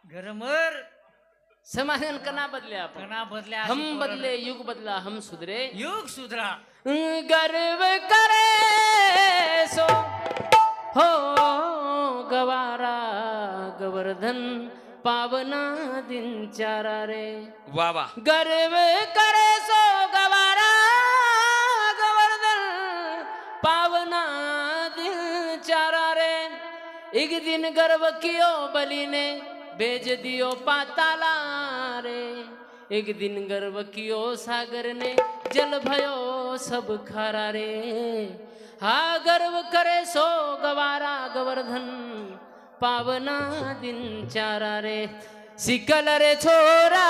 घरमर समाधान कना बदले आपण कना बदले हम बदले युग बदला हम सुधरे युग सुधरा गर्व करे सो हो गवारा गोवर्धन पावना दिनचारा रे वा वा गर्व करे सो गवारा गोवर्धन पावना दिनचारा रे एक दिन गर्व कियो बलि ने भेज दियो पाताला रे एक दिन गर्व कियो सागर ने जल भयो सब खारा रे हा गर्व करे सो गवारा गोवर्धन पावना दिनचारा रे सिकल रे छोरा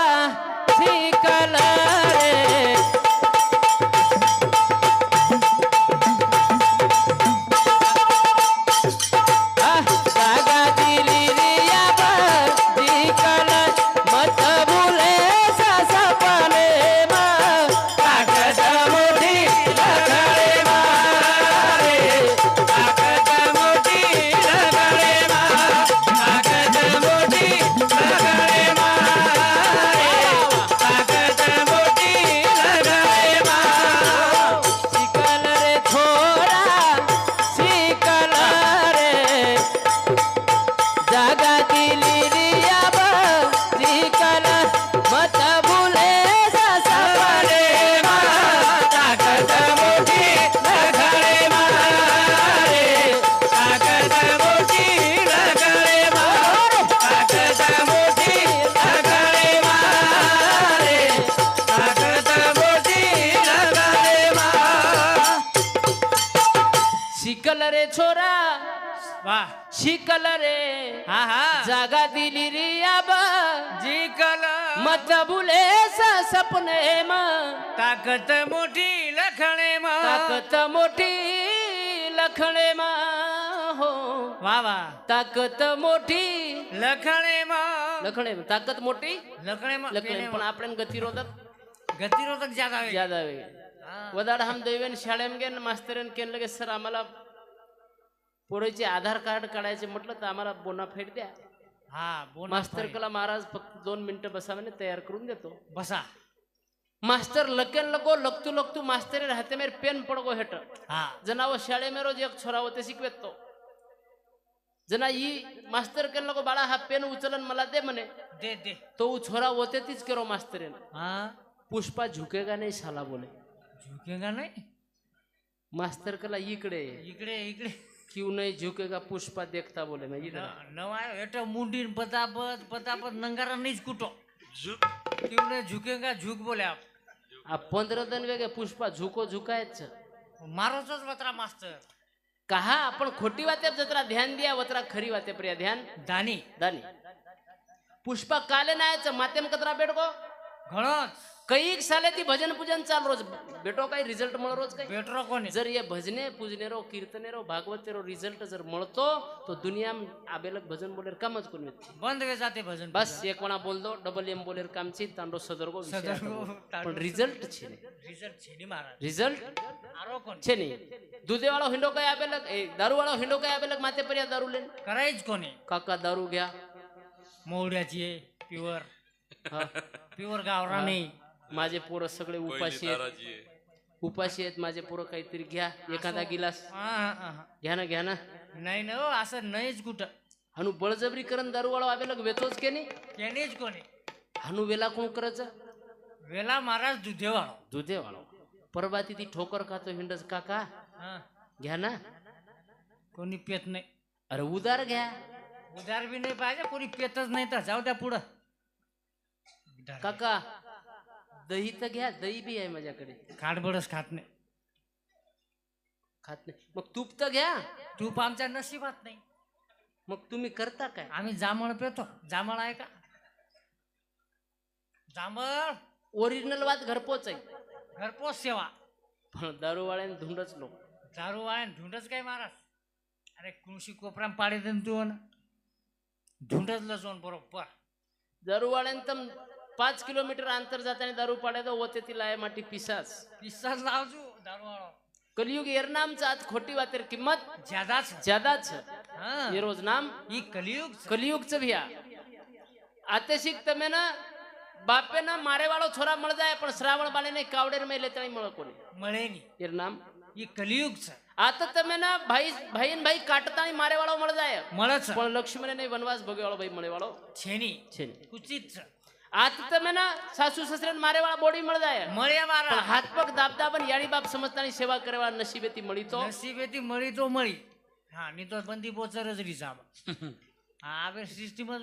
सिकल रे छोरा वाह शिकल रे हा हा जागा दिली रे अब जिकल मत भुले सपने ताकत मोठी लखणे ताकत मोठी लखणे हो वा वा ताकत मोठी लखणे लखणे ताकत मोठी लखणे लखणे पण आपण गतिरोधक गतिरोधक ज्यादा वे वदाड हम दैवेन शाळेम गेन मास्तरन केन लगे सर आम्हाला पोराचे आधार कार्ड काढायचे म्हटलं तर आम्हाला बोनाफाईड द्या हा मास्तर कला महाराज फक्त 2 मिनिटं बसावाने तयार करून देतो बसा मास्तर लकेन लगो लगतू लगतू मास्तर राहते मेरे पेन पडगो हेट हा जनाव शाळे में रोज एक छोरा होते शिकवेत तो जना ई मास्तर केन लगो बाळा हा पेन उचलन मला दे म्हणे दे दे तो छोरा होते तीच करो मास्तरेन हा पुष्पा झुकेगा नहीं साला बोले झुकेगा नहीं मास्तर कला इकडे इकडे इकडे क्यों नहीं झुकेगा पुष्पा देखता बोले मैं इधर नवाय एटो मुंडी पतापत पतापत नंगारा नहीं कुटो क्यों नहीं झुकेगा झुक बोले आप 15 दिन वेगे पुष्पा झुको झुकायच मारोच वत्रा मास्तर कहा आपण खोटी वाते जत्रा ध्यान दिया वत्रा खरी वाते प्रिया ध्यान दानी दानी पुष्पा काले नायच मातेम कतरा बेडको घणोच कई साले ती भजन पूजन चाल रोज बेटो काही रिझल्ट मळ रोज काही बेटरो कोणी जर ये भजने पूजने रो कीर्तने रो भागवते रो रिझल्ट जर मळतो तो दुनिया में आबेलक भजन बोलेर कामच कोण बंद वे जाते भजन बस एक वणा बोल दो डबल एम बोलेर काम छी तांडो सदरगो पण रिझल्ट छे रिझल्ट छेनी महाराज रिझल्ट आरो कोण छे नहीं दूधे वाळो हिंडो काय आबेलक दारू वाळो हिंडो काय आबेलक माते पर्या दारू लेन करायच कोणी काका दारू घ्या मोवड्याची प्युअर हा प्युअर गावरानी माझे पोरं सगळे उपाशी आहेत माझे पोरं काहीतरी घ्या एखादा गिलास घ्या ना नाही ना असं नाहीच कुठं हनु बळजबरी करण दारू वाळो आबेलक वेतोच के नाही त्यानेच कोणी हनु वेला कोण करायचं वेला महाराज दुधेवाळो दुधे वाळो परबाती ती ठोकर खातो हिंडच काका घ्या ना कोणी पेत नाही अरे उदार घ्या उदार बी नाही पाहिजे कोणी पेतच नाही तर जाऊ द्या पुढं काका दही तर घ्या दही बी आहे माझ्याकडे खाटबडच खात नाही खात नाही मग तूप तर घ्या तूप आमच्या नशिबात नाही मग तुम्ही करता काय आम्ही जांभळ पेतो जांभळ आहे का जांभळ ओरिजिनल वाद घरपोच आहे घरपोच सेवा पण दारूवाळ्याने धुंडच लोक दारू आहे ढुंडच काय महाराज अरे कृषी कोपरा पाडी दे तू ढुंडच लजवून बरोबर दारूवाळ्याने तर 5 किलोमीटर अंतर जाताना दारू पाड्याचा होते ती लाय माटी पिसाच पिसाच लावजू दारूवाळो कलियुग एरनामचा आज खोटी वातेर किंमत ज्यादाच ज्यादाच हाँ ये रोज नाम ही कलियुग कलियुगचं भिया આતે શીખ તમે ના બાપે ના મારે વાળો છોરા મળ જાય પણ શ્રાવણ બાને ને કાવડેર મેં લેતા મળે કોને મળે નહીં. એર નામ એ કલિયુગ છે. આ તો તમે ના ભાઈ ને ભાઈ કાટતા મારે વાળો મળ જાય મળે છે પણ લક્ષ્મણ ને વનવાસ ભોગે વાળો ભાઈ મળે વાળો છે નહીં. છે ને ઉચિત છે. આ તો તમે ના સાસુ સસરે મારે વાળા બોડી મળ જાય મળ્યા પણ મારા હાથ પગ દાબદાબ ને યારી બાપ સમજતાની સેવા કરવા નસીબેથી મળી તો નસીબેથી મળી તો મળી. હા નહીં તો બંદી બોચર જ રીસ આમાં. હા આવે સિસ્ટમ જ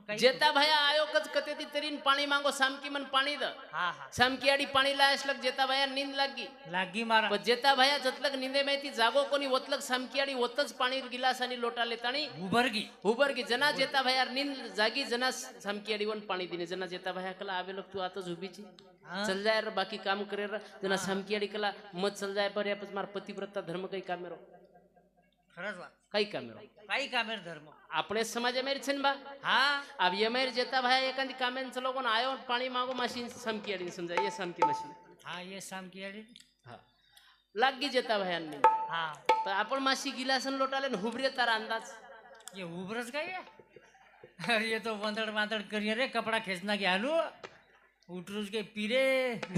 કઈ. જેતા ભાઈ આયો કચ કતેથી તરીને પાણી માંગો સામકી મન પાણી દ હા હા સામકી આડી પાણી લાયસ લગ જેતા ભાઈ નીંદ લાગી લાગી મારા. પણ જેતા ભાઈ જતલક નીંદે મેથી જાગો કોની ઓતલક સામકી આડી ઓત જ પાણી ગિલાસાની લોટા લેતાણી ઉભરગી ઉબર की जना जेता भाई नींद जागी जना सामकी अड़ी वन पाणी दीने जना जेता भाई कला आवे लोग तू आता उभी छी हाँ. चल जाए रे बाकी काम करे रे जना सामकी अड़ी कला मत चल जाए पर या मार पतिव्रता धर्म कई काम रो खरंच વાત. कई काम रो काही कामेर धर्म. આપણે સમાજ અમેર છે ને બા હા अब ये मेर जेता भाई एकांदी कामेन चलो कोण आयो पाणी मागो मशीन सामकी अड़ी समजा ये सामकी मशीन હા એ સામ કિયાડી. હા લાગી जेता भाई अन्नी હા તો આપણ માસી ગિલાસન લોટાલે ને હુબરે તારા અંદાજ ये उभरच काय आहे? अरे ये तो वंदड वांदड करिए रे कपड़ा खेचना के आलू उठरूज के पीरे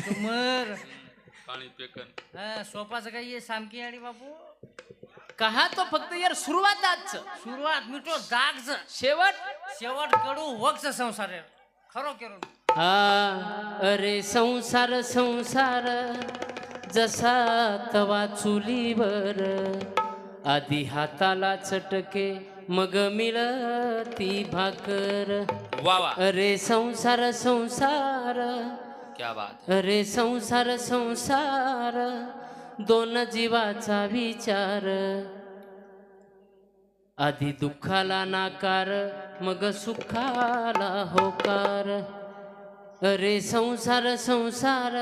तो मर पाणी पेकन हाँ सोपाचं काय ये सामकी आडी बापू. कहा तो फक्त यार सुरुवात आज सुरुवात मिठो दाग छ शेवट शेवट कडू वक्ष संसार आहे. खरो केरो हा अरे संसार संसार जसा तवा चुलीवर आधी हाताला चटके मग मिळती भाकर वा वा अरे संसार संसार क्या बात अरे संसार संसार दोन जीवाचा विचार आधी दुःखाला नाकार मग सुखाला होकार अरे संसार संसार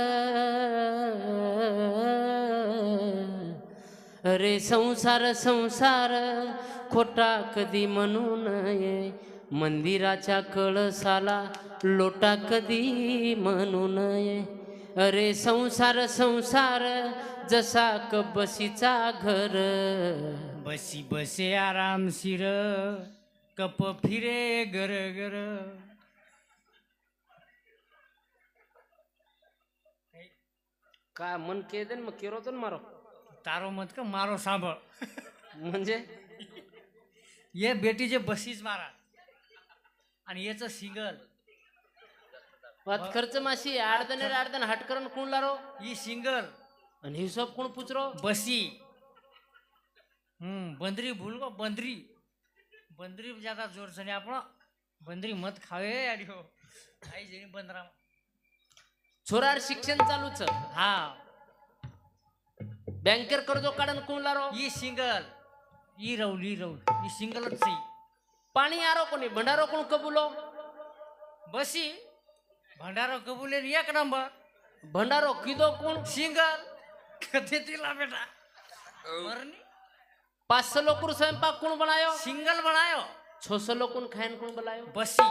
अरे संसार संसार खोटा कधी म्हणू नये मंदिराच्या कळसाला लोटा कधी म्हणू नये अरे संसार संसार जसा कबशीचा घर बसी बसे आरामशीर कप फिरे गर गर. काय मन के दे मग केरो तो मारो तारो मत का मारो सांभळ. म्हणजे ये बेटीचे बसीच मारा आणि याचं सिंगल वात खर्च माशी आडदन हट करून कोण लारो ही सिंगल आणि हिशोब कोण पुचरो बसी. बंदरी भूल गो बंदरी बंदरी ज्यादा जोर से आपण बंदरी मत खावे अडी हो आई जेनी बंदरा. छोरार शिक्षण चालूच हा बँकेर कर्ज काढून कोण लारो ही सिंगल ही रवल ही सिंगलच सी. पाणी आरो कोणी भंडारो कोण कबुलो बसी भंडारो कबूले एक नंबर भंडारो किदो कोण सिंगल कधी तिला बेटा मरनी 500 लोक स्वयंपाक कोण बनायो सिंगल बनायो 600 लोक खायन कोण बनायो बसी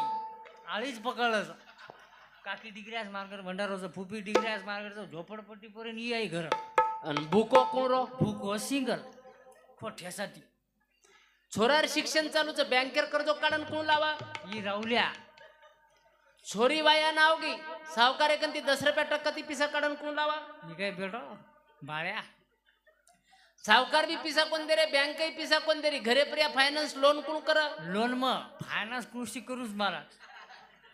आळीच पकडलं. काकी डिग्र्यास मार्गर भंडारोचं फुपी डिग्र्यास मार्गर झोपडपट्टी पर्यंत ही आई घर आणि भूको कोण रो भूक सिंगल खोठ्यासाठी. छोरार शिक्षण चालूच बँकेर कर्ज काढून कोण लावा ही रावल्या छोरी बाया नाव गी सावकार एकंती 10 रुपया टक्का ती पिसा काढून कोण लावा ही काय बेटो बाळ्या सावकार भी पिसा कोण दे रे बँक पिसा कोण दे रे घरे पर्या फायनान्स लोन कोण कर लोन मग फायनान्स कृषी करूच मारा.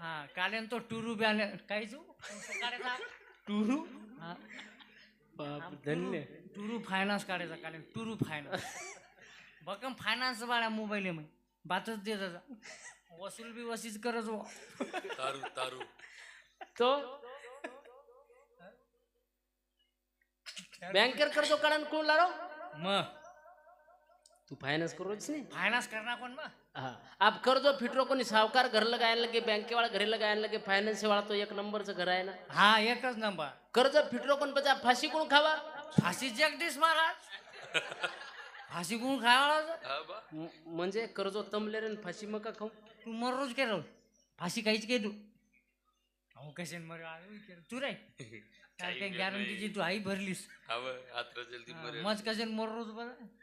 हा कालेन तो टुरू बॅले काय जो टुरू हा धन्य टुरू फायनान्स काढायचा कालेन टुरू फायनान्स भक्कम फायनान्स वाला मोबाईल मग बातच देत वसूल बी वसीच करत हो. तारू तारू तो बँकेर कर्ज काढून कोण लारो मग तू फायनान्स करोच नाही फायनान्स करना कोण मग हाँ अब कर्जो फिटरो को नहीं साहूकार घर लगाने लगे बैंक वाला घरे लगाने लगे फाइनेंस वाला तो एक नंबर से घर आए ना हा एकच नंबर. कर्ज फिटरो कोण बचा फाशी कोण खावा फाशी जगदीश महाराज फाशी कोण खावा हा बा म्हणजे कर्जो तमले रे फाशी मका खाऊ तू मर रोज के रोज फाशी काहीच के तू अहो कसे मर तू रे काय गॅरंटीची तू आई भरलीस हा बा यात्रा जल्दी मरे मज कसे मर रोज बरं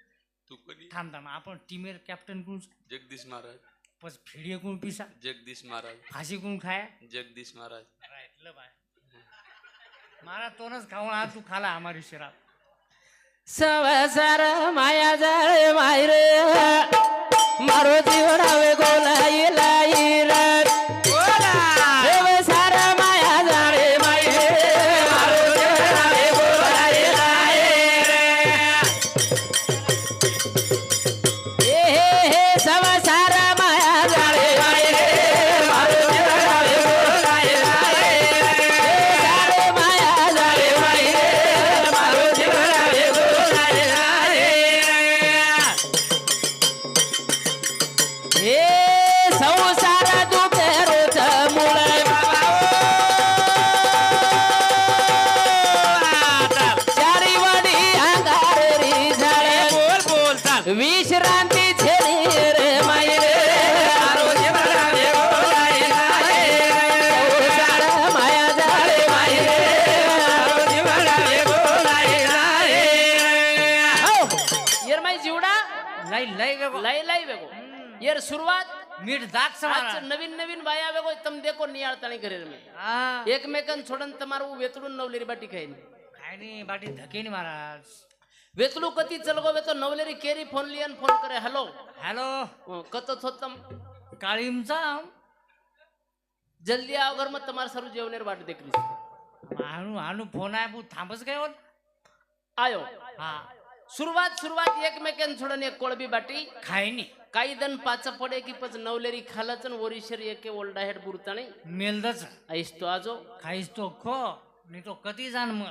तू कोणी थांब थांब आपण टीमेर कॅप्टन कोण जगदीश महाराज પછી ફીડીએ કોણ પીસા जगदीश महाराज ફાંસી કોણ ખાયા जगदीश महाराज એટલે ભાઈ મારા તો જ ખાવા આ તું ખાલા અમારી શરાબ સંસાર માયા જાળે માયરે મારો જીવડાવે ગોલાઈ લાઈ રે સંસાર માયા જાળે માયરે મારો જીવડાવે ગોલાઈ લાઈ રે હે સંસાર માયા જાળે માયરે મારો જીવડાવે ગોલાઈ લાઈ રે સંસાર માયા જાળે માયરે મારો જીવડાવે ગોલાઈ લાઈ રે સંસાર દુખે રોજ મૂળે ચારી વડી આંગારે રીઝાળે વિશ્રાંતિ છે રે માયરે મારો જીવડાવે ગોલાઈ લાઈ સંસાર માયા જાળે માયરે મારો જીવડાવે ગોલાઈ લાઈ યાર માય જીવડા લઈ લઈ ગયો લઈ વેગો યાર શુરુઆત મીઠ દાગ आज સમારા नवीन नवीन बाया वेगो तम देखो नियाळताणी करे रे હા एकमेकन छोडन તમારું વેતડું નવલેરી બાટી ખાઈને ખાયની બાટી ધકેની મહારાજ વેતલું કતી ચલગો વે તો નવલેરી કેરી ફોન लियन फोन करे हेलो હેલો કત થોતમ કાળીમचा जल्दी आओ घर में તમાર સરું જેવનેર વાટ દેખરી આનું ફોન આપ્યું થાંભસ ગયો आयो હા सुरुवात एकमेकन छोडन एक कोळबी बाटी ખાયની काही दन पाच पडे की पच नवलेरी खालच न वरिशर एके ओल्डा हेड बुरताणी मेलदच आईस तो आजो ખાઈશ તો ખો નહીં તો કતી જાન મન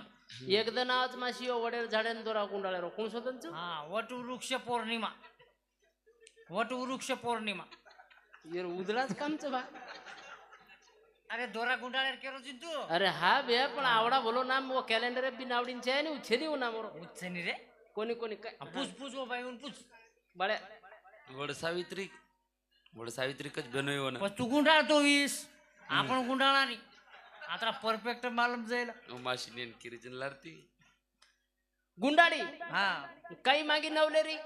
एक दन आज माशियो वडेर झाडेन दोरा गुंडाळे रो कोण सोदनच હા વટવૃક્ષ પૌર્ણિમા વટવૃક્ષ પૌર્ણિમા यार उदलाच कामच बा અરે દોરા ગુંડાળે કેરો જીતું अरे हा बे पण आवडा बोलो नाम वो कॅलेंडर बी नावडीन छे नि उछेनी उ नाम रो ઉચ્છની રે कोणी कोणी काय પૂછ પૂછ ઓ ભાઈ પૂછ बळे वड सावित्री कच बनवयो ना પછી તું ગુંડાળતો વીસ आपण ગુંડાળાની आता परफेक्ट मालूम जाईल माशिनेन किरीजन लारती गुंडाडी हा काही मागी नवलेरी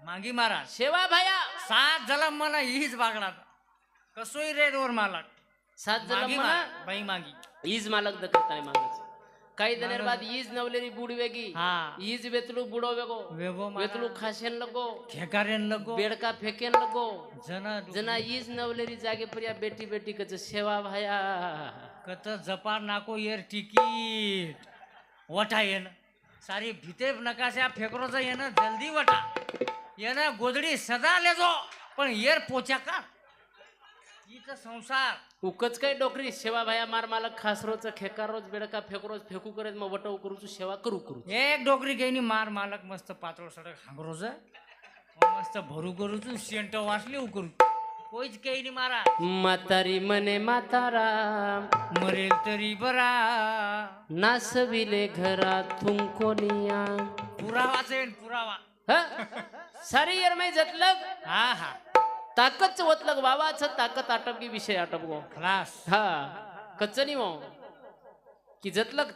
मागी महाराज शेवा भाया 7 जलम मला हीच बागडा कसोय रे दोर मालक सात जलम मागी म्हणा मा- बाई मागी ईज मालक दखताने मागच काही दिनेर बाद ईज नवलेरी बुडवेगी हा ईज वेतलू बुडो वेगो वेगो वेतलू खाशेन लगो ठेकारेन लगो बेडका फेकेन लगो जना जना ईज नवलेरी जागे पर्या बेटी बेटी कच शेवा भाया कत जपार नाको येर टिकीट वटा येन सारी भीते नकाशा फेकरो जा येन जल्दी वटा येन गोदडी सदा लेजो पण येर पोचा का इथं संसार उकच काय डोकरी शेवा भाया मार मालक खासरोच खेकारोच बेडका फेकरोच फेकू करेच मग वटव करूच सेवा करू एक डोकरी घेईनी मार मालक मस्त पातळ सडक हांगरोज मस्त भरू करूच शेंट वाचली करू कोईच काही नाही मारा म्हातारी मने म्हातारा मरेल तरी बरा नासविले घरातून कोणिया पुरावाच आहे पुरावा सारी येरमै जतलग हा हा ताकत वतलग बाबाच ताकत आटपगी विषय आटपगो खलास हा कचनी हो की जतलग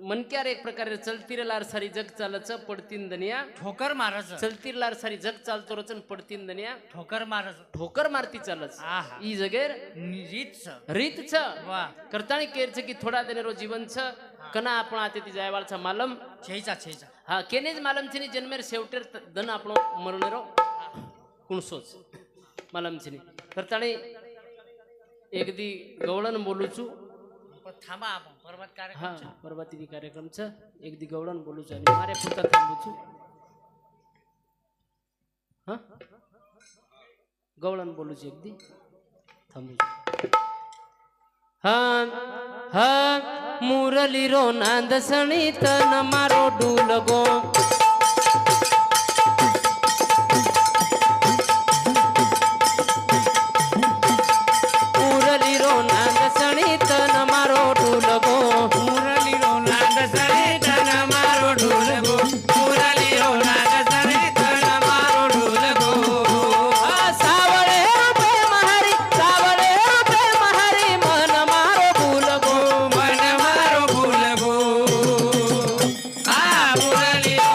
मनक्यार एक प्रकारे चलतीर लार सारी जग चालच पडतीन दनिया ठोकर मारच चलतीर लार सारी जग चालतो रचन पडतीन दनिया ठोकर मारच ठोकर मारती चालच आहा. ई जगेर रीत રીત છ वा કરતાણી કેર છે કે થોડા દિનેરો જીવન છ કના આપણા આતેથી જાયવાળ છ માલમ छेचा छेचा હા કેને જ માલમ છે ની જન્મેર સેવટેર ધન આપણો મરણેરો કુણસોચ માલમ છે ની કરતાણી એક દી ગવળન બોલું છું पण थांबा आपण पर्वत कार्यक्रम હા છે. પરબતીની કાર્યક્રમ છે એક દી ગવળન બોલું છું અને મારે પૂરતા થાંભું છું હા ગવળન બોલું છું એક દી થાંભું છું હા હા મુરલી રો નાંદ સણી તન મારો ડૂલગો મુરલી રો નાંદ સણી તન મારો ડૂલગો मुरली रो नांद सरे तन मारो ढोलगो मुरली रो नांद सरे तन मारो ढोलगो સાવળે રૂપે મહારી મન મારો ભૂલગો मन मारो भूलगो आ मुरली रो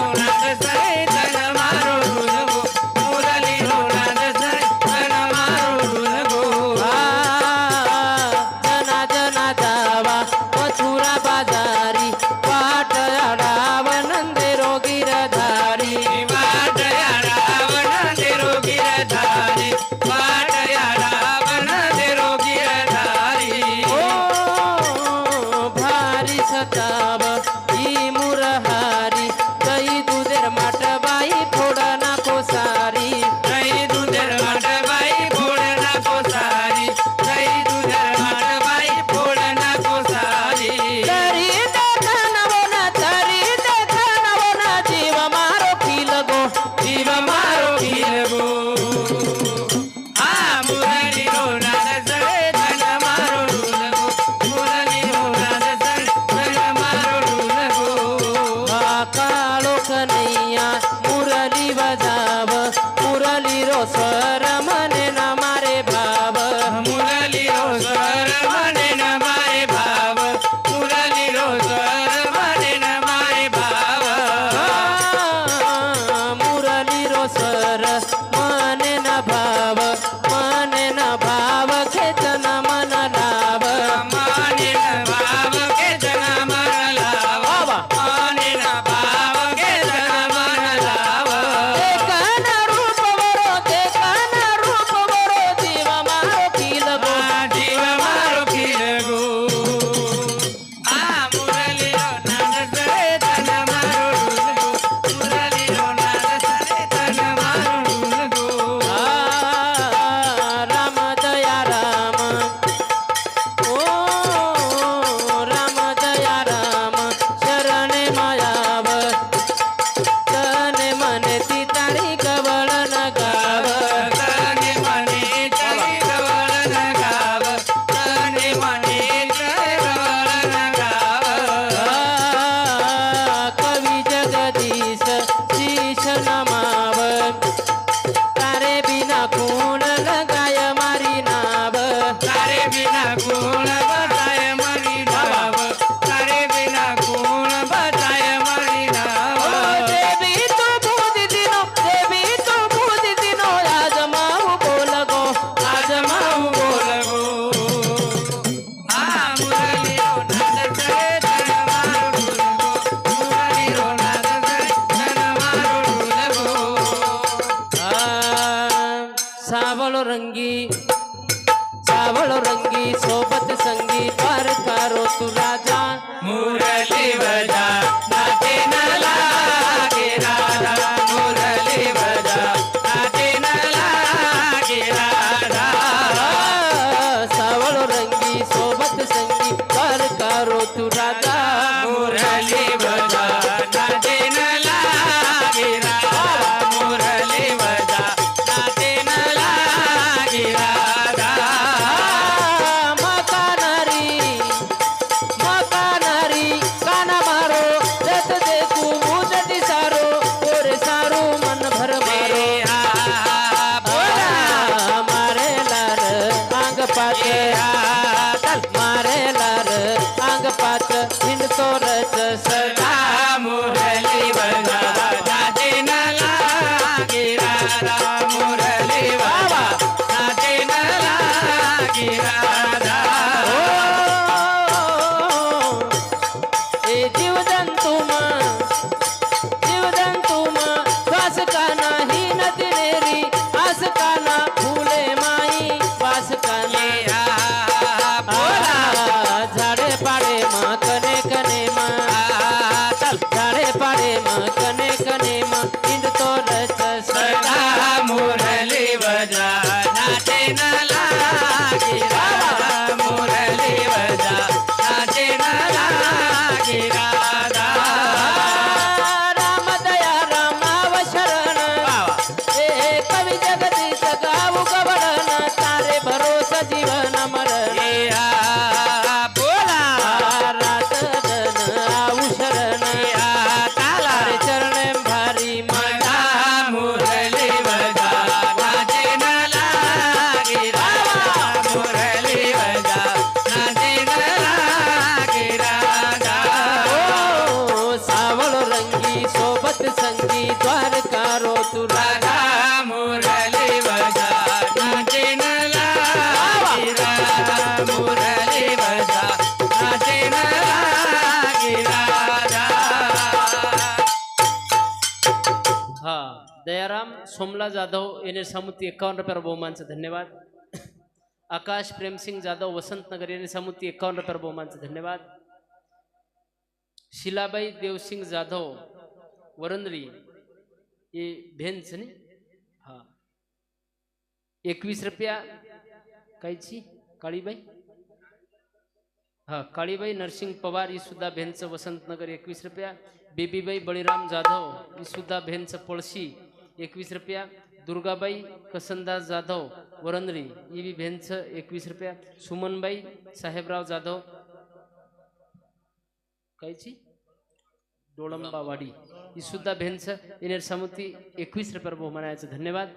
रंगी सोबत संगी द्वारकारो तू राजा मुरली बजा नाचे न लागे राधा मुरली बजा नाचे न लागे राधा सावळो रंगी सोबत संगी द्वारकारो तू राजा मुरली बजा नाचे न लागे राधा मुरली बजा नाचे न लागे राधा मकानारी काना मारो जत देखू मुदटी सारो ओरे सारो मन भर मारो मारे लार आंग पाच मारे लार आंग पाच हिंडतो रच सदा मुरली बजा नाचे न लागे राधा मुरली बजा नाचे न लागे राधा ए जीवजंतुमा श्वास का नाही नदी नेरी आस का ना फुले माई वास का ना झाडे पाडे मा कने कने मा झाडे पाडे मा कने कने मा हिंडतो रच सदा मुरली बजा नाचे न लागे राधा मुरली बजा नाचे न लागे राधा राम दया रामाव शरण ए कवि जगदीश गाऊ गवळण तारे भरोसा जीवन मरण बोला रात दन आऊ शरण तारे चरण भारी मजा मुरली बजा नाचे न लागे राधा मुरली बजा नाचे न लागे राधा ओ सावळ रंगी सोबत संगी द्वारकारो तू राधा राधा मुरली बजा नाचे न लागे राधा मुरली बजा नाचे न लागे राधा हा दयाराम सोमला जाधव याने सामुती 51 रुपये बहुमानचं धन्यवाद. आकाश प्रेमसिंग जाधव वसंतनगर याने सामुती 51 रुपये बहुमानचं धन्यवाद. शिलाबाई देवसिंग जाधव वरंदरी ये भेंच ने हा 21 रुपया कायची काळीबाई हा काळीबाई नरसिंग पवार ही सुद्धा भेंच वसंतनगर 21 रुपया. बेबीबाई बळीराम जाधव ही सुद्धा भेंच पळशी 21 रुपया. दुर्गाबाई कसनदास जाधव वरंदरी ही बी भेंच 21 रुपया. सुमनबाई साहेबराव जाधव कायची डोळंबावाडी ही सुद्धा भेंच इनेर समुती 21 रुपये बहुमानाचं धन्यवाद.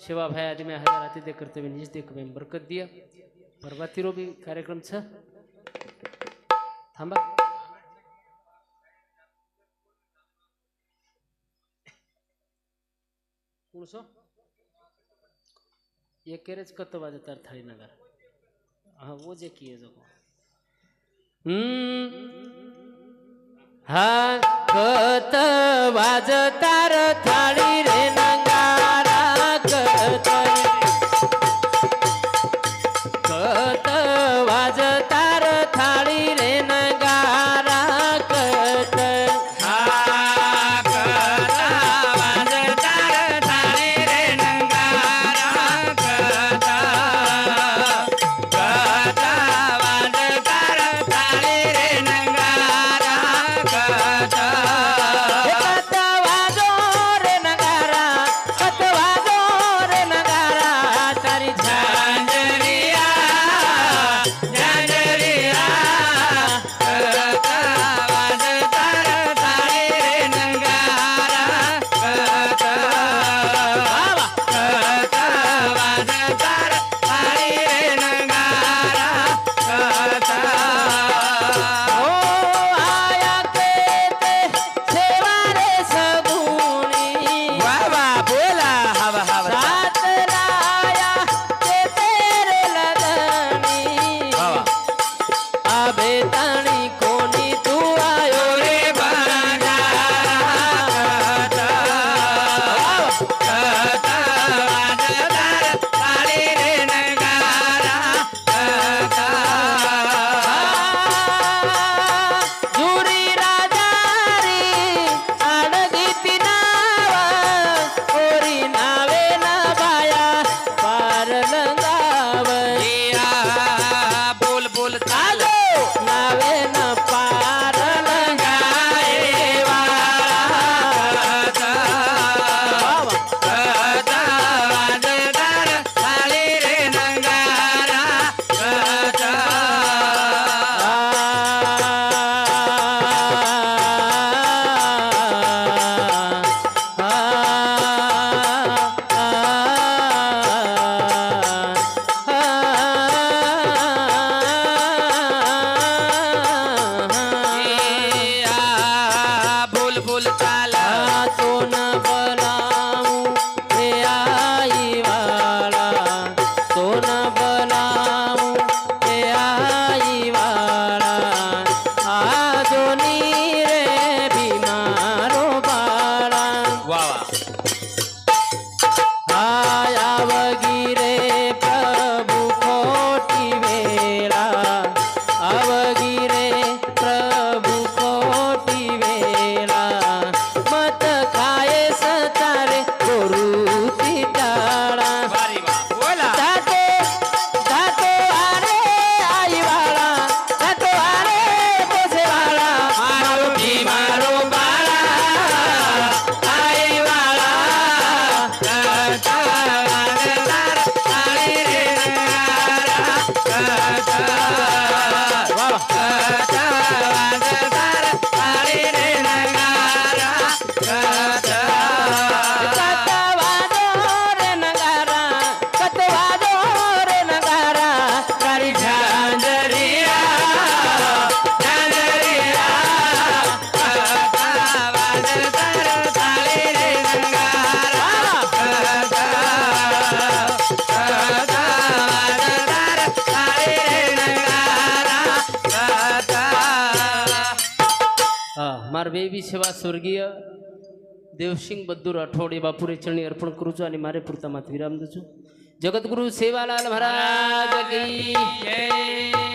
शिवा भाई आदि में हजार आते दे करते हुए निज देख में बरकत दिया. परवातीरो भी कार्यक्रम छ थांबा कुणसो ये केरेज कत वाजतार थाळी नगर हाँ वो जे किए जो हा कत वाजतार थाळी रे नंगारा कत वाजतार थाळी रे नंगारा कत वाजो रे नगारा માર બેબી સેવા સ્વર્ગીય દેવસિંહ બદ્દુ રાઠોડ એ બાપુરે ચરણી અર્પણ કરું છું અને મારે પૂરતામાં વિરામ દઉં છું. જગતગુરુ સેવાલાલ મહારાજ કી જય.